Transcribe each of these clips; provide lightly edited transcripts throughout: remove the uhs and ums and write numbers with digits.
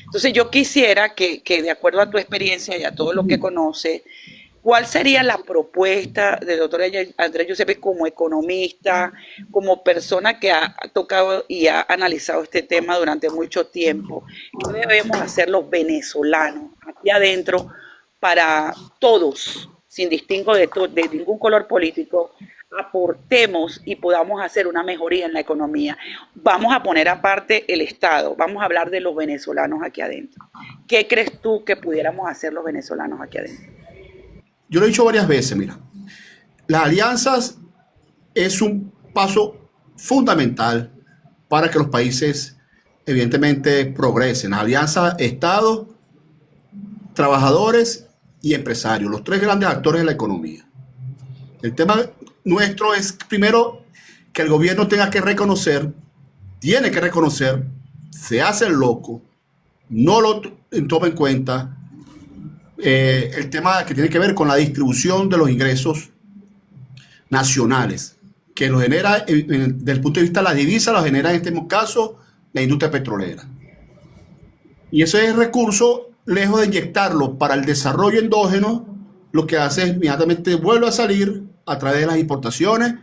Entonces yo quisiera que de acuerdo a tu experiencia y a todo lo que conoces, ¿cuál sería la propuesta del doctor Andrés Giuseppe como economista, como persona que ha tocado y ha analizado este tema durante mucho tiempo? ¿Qué debemos hacer los venezolanos aquí adentro para todos, sin distingo de ningún color político, aportemos y podamos hacer una mejoría en la economía? Vamos a poner aparte el Estado, vamos a hablar de los venezolanos aquí adentro. ¿Qué crees tú que pudiéramos hacer los venezolanos aquí adentro? Yo lo he dicho varias veces, mira, las alianzas es un paso fundamental para que los países evidentemente progresen. Alianzas, Estado, trabajadores y empresarios, los tres grandes actores de la economía. El tema nuestro es primero que el gobierno tenga que reconocer, tiene que reconocer, se hace el loco, no lo toma en cuenta el tema que tiene que ver con la distribución de los ingresos nacionales, que lo genera, desde el punto de vista de la divisa, lo genera en este caso la industria petrolera. Y ese recurso, lejos de inyectarlo para el desarrollo endógeno, lo que hace es inmediatamente vuelve a salir a través de las importaciones,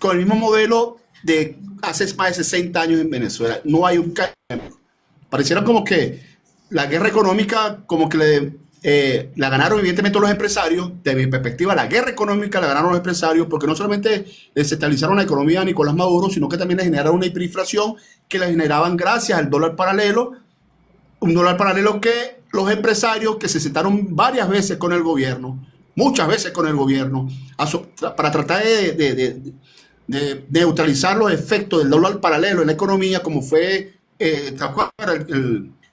con el mismo modelo de hace más de 60 años en Venezuela. No hay un cambio. Pareciera como que la guerra económica, como que la ganaron evidentemente los empresarios. De mi perspectiva, la guerra económica la ganaron los empresarios porque no solamente desestabilizaron la economía de Nicolás Maduro, sino que también le generaron una hiperinflación que la generaban gracias al dólar paralelo, un dólar paralelo que los empresarios que se sentaron varias veces con el gobierno, muchas veces con el gobierno, para tratar de neutralizar los efectos del dólar paralelo en la economía, como fue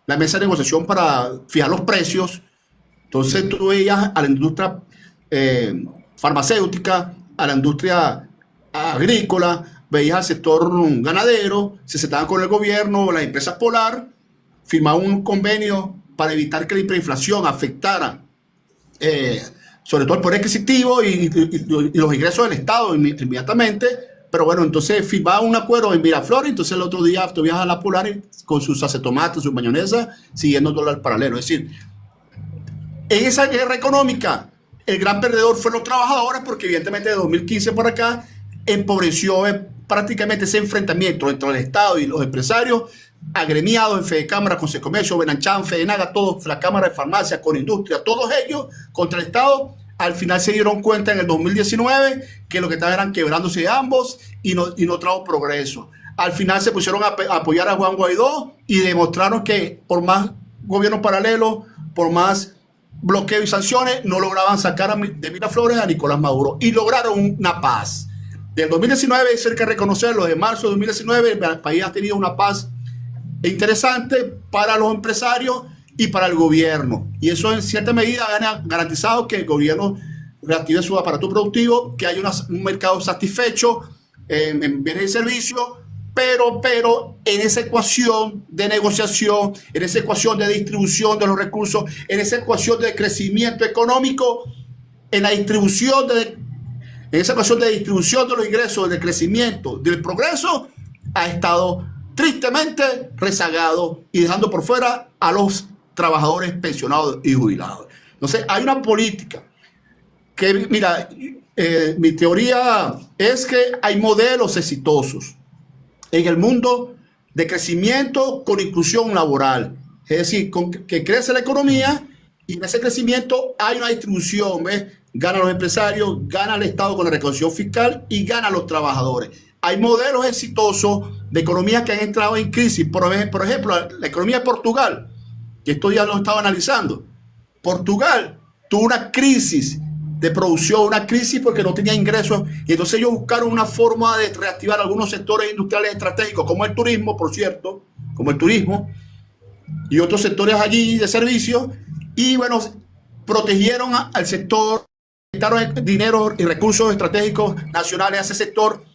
la mesa de negociación para fijar los precios. Entonces tú veías a la industria farmacéutica, a la industria agrícola, veías al sector ganadero, se sentaban con el gobierno, las empresas polar, firmaban un convenio para evitar que la hiperinflación afectara sobre todo el poder adquisitivo y los ingresos del Estado inmediatamente. Pero bueno, entonces firmaba un acuerdo en Miraflores, entonces el otro día tú viajas a la Polar con sus acetomatos, sus mayonesa, siguiendo el dólar paralelo. Es decir, en esa guerra económica, el gran perdedor fue los trabajadores, porque evidentemente de 2015 para acá empobreció prácticamente ese enfrentamiento entre el Estado y los empresarios, agremiados en Fedecámara, Consecomercio, Benanchan, Fedenaga, todos, la Cámara de Farmacia, con industria, todos ellos contra el Estado. Al final se dieron cuenta en el 2019 que lo que estaban eran quebrándose ambos y no trajo progreso. Al final se pusieron a apoyar a Juan Guaidó y demostraron que por más gobiernos paralelos, por más bloqueo y sanciones, no lograban sacar de Miraflores a Nicolás Maduro y lograron una paz. Del 2019, hay que reconocerlo, de marzo de 2019, el país ha tenido una paz interesante para los empresarios y para el gobierno. Y eso en cierta medida ha garantizado que el gobierno reactive su aparato productivo, que haya un mercado satisfecho en bienes y servicios, pero en esa ecuación de negociación, en esa ecuación de distribución de los recursos, en esa ecuación de crecimiento económico, en esa ecuación de distribución de los ingresos, del crecimiento, del progreso, ha estado tristemente rezagado y dejando por fuera a los trabajadores pensionados y jubilados. Entonces, hay una política que, mira, mi teoría es que hay modelos exitosos en el mundo de crecimiento con inclusión laboral. Es decir, que crece la economía y en ese crecimiento hay una distribución, ¿ves? Ganan los empresarios, gana el Estado con la recaudación fiscal y ganan los trabajadores. Hay modelos exitosos de economías que han entrado en crisis. Por ejemplo, la economía de Portugal, que esto ya lo estaba analizando. Portugal tuvo una crisis de producción, una crisis porque no tenía ingresos, y entonces ellos buscaron una forma de reactivar algunos sectores industriales estratégicos, como el turismo, por cierto, como el turismo, y otros sectores allí de servicios, y bueno, protegieron al sector, quitaron dinero y recursos estratégicos nacionales a ese sector,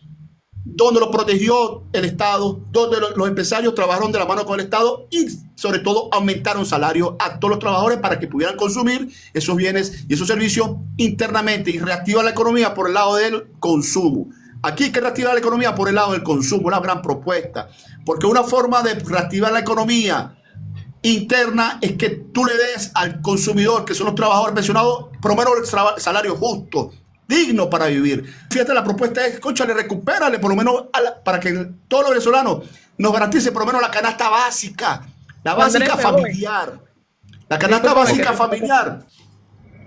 donde lo protegió el Estado, donde los empresarios trabajaron de la mano con el Estado y sobre todo aumentaron salarios a todos los trabajadores para que pudieran consumir esos bienes y esos servicios internamente y reactivar la economía por el lado del consumo. Aquí hay que reactivar la economía por el lado del consumo, una gran propuesta, porque una forma de reactivar la economía interna es que tú le des al consumidor, que son los trabajadores pensionados, por lo menos el salario justo, digno para vivir. Fíjate, la propuesta es, cónchale, recupérale por lo menos para que todos los venezolanos nos garantice por lo menos la canasta básica, la básica familiar. La canasta básica familiar.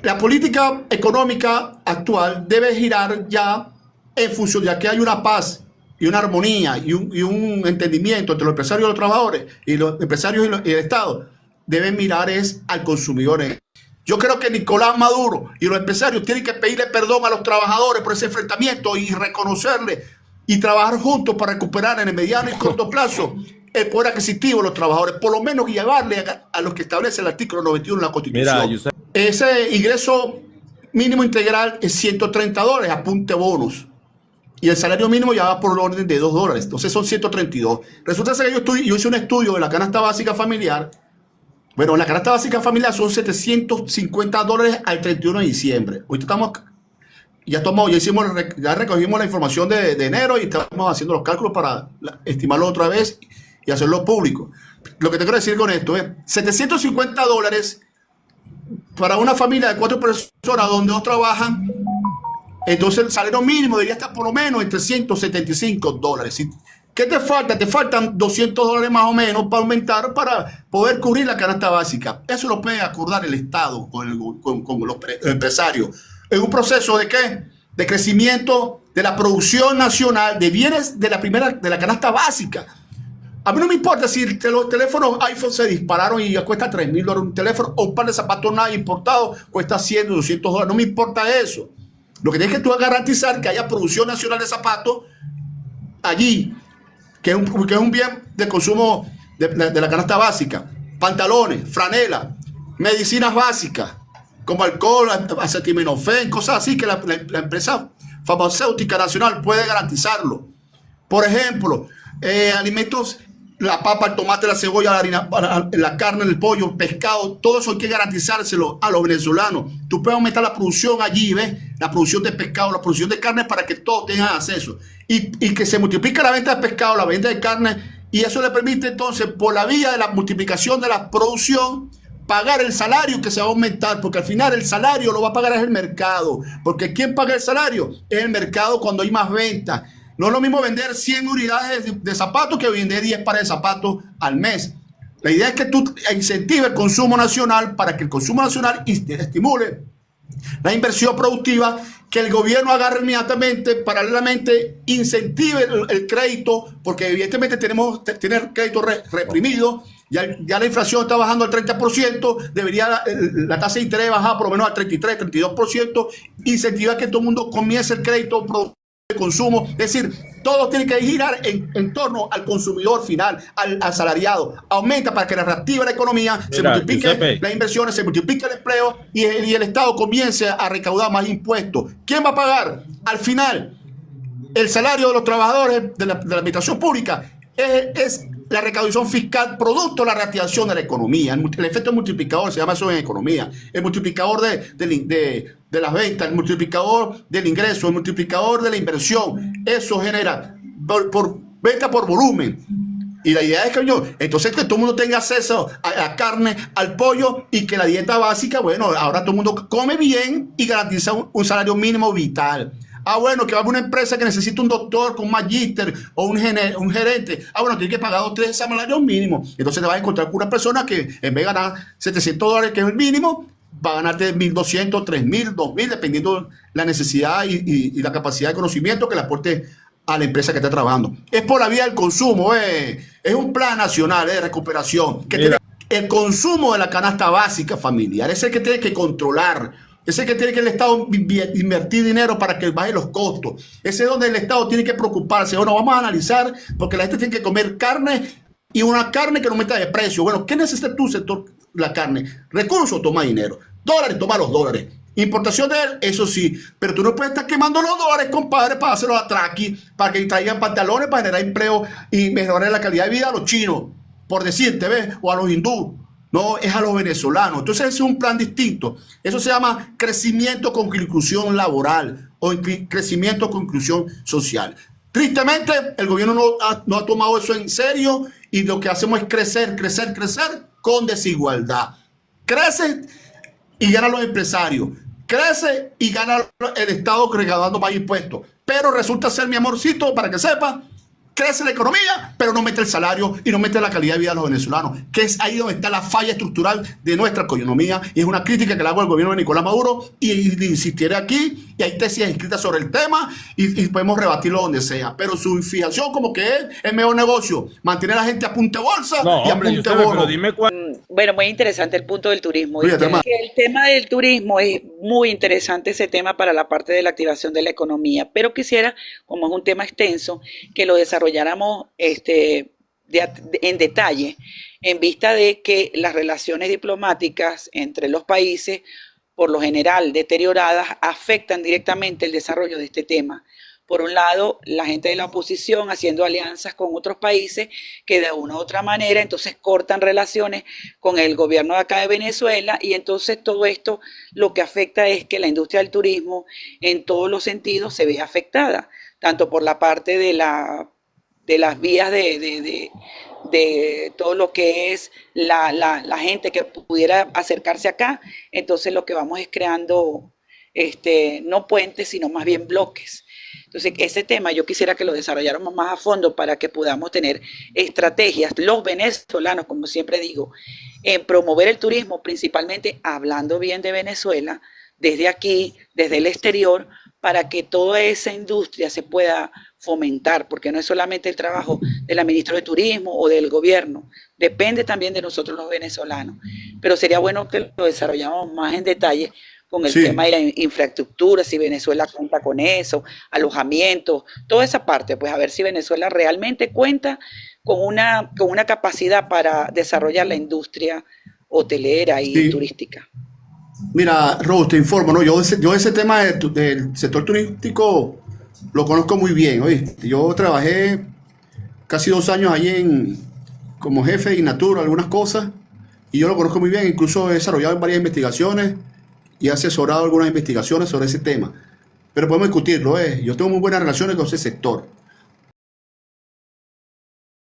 La política económica actual debe girar ya en función, ya que hay una paz y una armonía y un entendimiento entre los empresarios y los trabajadores, y los empresarios y el Estado, deben mirar es al consumidor. Yo creo que Nicolás Maduro y los empresarios tienen que pedirle perdón a los trabajadores por ese enfrentamiento y reconocerle y trabajar juntos para recuperar en el mediano y corto plazo el poder adquisitivo de los trabajadores, por lo menos llevarle a los que establece el artículo 91 de la Constitución. Mira, ese ingreso mínimo integral es $130, apunte bonos. Y el salario mínimo ya va por el orden de $2. Entonces son 132. Resulta que yo hice un estudio de la canasta básica familiar. Bueno, la canasta básica familiar son $750 al 31 de diciembre. Ahorita ya recogimos la información de enero y estamos haciendo los cálculos para estimarlo otra vez y hacerlo público. Lo que te quiero decir con esto es $750 para una familia de 4 personas donde 2 trabajan. Entonces el salario mínimo debería estar por lo menos en $375. ¿Qué te falta? Te faltan $200 más o menos para aumentar, para poder cubrir la canasta básica. Eso lo puede acordar el Estado con los empresarios. Es un proceso de ¿qué? De crecimiento de la producción nacional de bienes de la canasta básica. A mí no me importa si los teléfonos iPhone se dispararon y ya cuesta $3.000 un teléfono, o un par de zapatos nada importados cuesta $100, $200. No me importa eso. Lo que tienes que tú es garantizar que haya producción nacional de zapatos allí, que es un bien de consumo de la canasta básica. Pantalones, franela, medicinas básicas, como alcohol, acetaminofén, cosas así que la empresa farmacéutica nacional puede garantizarlo. Por ejemplo, alimentos, la papa, el tomate, la cebolla, la harina, la carne, el pollo, el pescado, todo eso hay que garantizárselo a los venezolanos. Tú puedes aumentar la producción allí, ¿ves? La producción de pescado, la producción de carne, para que todos tengan acceso. Y que se multiplique la venta de pescado, la venta de carne, y eso le permite entonces, por la vía de la multiplicación de la producción, pagar el salario que se va a aumentar, porque al final el salario lo va a pagar es el mercado, porque ¿quién paga el salario? Es el mercado cuando hay más ventas. No es lo mismo vender 100 unidades de zapatos que vender 10 pares de zapatos al mes. La idea es que tú incentives el consumo nacional para que el consumo nacional estimule la inversión productiva, que el gobierno agarre inmediatamente, paralelamente, incentive el crédito, porque evidentemente tiene crédito reprimido. Ya la inflación está bajando al 30%, debería la tasa de interés bajar por lo menos al 33, 32%, incentiva que todo el mundo comience el crédito de consumo, es decir, todo tiene que girar en torno al consumidor final, al asalariado. Aumenta para que la reactiva la economía, se multiplique las inversiones, se multiplique el empleo y el Estado comience a recaudar más impuestos. ¿Quién va a pagar? Al final, el salario de los trabajadores de la administración pública es la recaudación fiscal producto de la reactivación de la economía. El efecto multiplicador se llama eso en economía. El multiplicador de las ventas, el multiplicador del ingreso, el multiplicador de la inversión. Eso genera por venta por volumen. Y la idea es entonces que todo el mundo tenga acceso a la carne, al pollo, y que la dieta básica, bueno, ahora todo el mundo come bien y garantiza un salario mínimo vital. Bueno, que va a una empresa que necesita un doctor con un magíster o un gerente. Bueno, tiene que pagar 2 o 3 salarios mínimos. Entonces te vas a encontrar con una persona que en vez de ganar $700, que es el mínimo, va a ganarte $1.200, $3.000, $2.000, dependiendo la necesidad y la capacidad de conocimiento que le aporte a la empresa que está trabajando. Es por la vía del consumo. Es un plan nacional de recuperación. Que tiene el consumo de la canasta básica familiar. Es el que tiene que controlar. Ese que tiene que el Estado invertir dinero para que baje los costos. Ese es donde el Estado tiene que preocuparse. Bueno, vamos a analizar, porque la gente tiene que comer carne, y una carne que no aumenta de precio. Bueno, ¿qué necesita tu sector? La carne. Recursos, toma dinero. Dólares, toma los dólares. Importación de él, eso sí. Pero tú no puedes estar quemando los dólares, compadre, para hacerlos a traqui, para que traigan pantalones, para generar empleo y mejorar la calidad de vida a los chinos, por decirte, ¿ves? O a los hindúes. No, es a los venezolanos. Entonces es un plan distinto. Eso se llama crecimiento con inclusión laboral o crecimiento con inclusión social. Tristemente, el gobierno no ha tomado eso en serio, y lo que hacemos es crecer, crecer, crecer, con desigualdad. Crece y ganan los empresarios. Crece y gana el Estado recaudando más impuestos. Pero resulta ser, mi amorcito, para que sepa, crece la economía, pero no mete el salario y no mete la calidad de vida de los venezolanos, que es ahí donde está la falla estructural de nuestra economía, y es una crítica que le hago al gobierno de Nicolás Maduro, y insistiré aquí, y hay tesis escritas sobre el tema, y podemos rebatirlo donde sea, pero su fijación como que es el mejor negocio, mantener a la gente a punta de bolsa y a punta de bono. Pero dime cuál. Bueno, muy interesante el punto del turismo. Cuídate, El tema del turismo es muy interesante, ese tema para la parte de la activación de la economía, pero quisiera, como es un tema extenso, que lo desarrolláramos en detalle, en vista de que las relaciones diplomáticas entre los países, por lo general deterioradas, afectan directamente el desarrollo de este tema. Por un lado, la gente de la oposición haciendo alianzas con otros países que de una u otra manera entonces cortan relaciones con el gobierno de acá de Venezuela, y entonces todo esto lo que afecta es que la industria del turismo en todos los sentidos se ve afectada, tanto por la parte de las vías de todo lo que es la gente que pudiera acercarse acá. Entonces lo que vamos es creando no puentes, sino más bien bloques. Entonces, ese tema yo quisiera que lo desarrolláramos más a fondo para que podamos tener estrategias, los venezolanos, como siempre digo, en promover el turismo, principalmente hablando bien de Venezuela, desde aquí, desde el exterior, para que toda esa industria se pueda fomentar, porque no es solamente el trabajo de la ministra de Turismo o del gobierno, depende también de nosotros los venezolanos. Pero sería bueno que lo desarrolláramos más en detalle con el tema de la infraestructura, si Venezuela cuenta con eso, alojamientos, toda esa parte, pues a ver si Venezuela realmente cuenta con una capacidad para desarrollar la industria hotelera y turística. Mira, Rose, te informo, ¿no? Yo ese tema del sector turístico lo conozco muy bien, ¿oíste? Yo trabajé casi 2 años allí como jefe de Inatur, algunas cosas, y yo lo conozco muy bien, incluso he desarrollado varias investigaciones y he asesorado algunas investigaciones sobre ese tema. Pero podemos discutirlo, ¿eh? Yo tengo muy buenas relaciones con ese sector.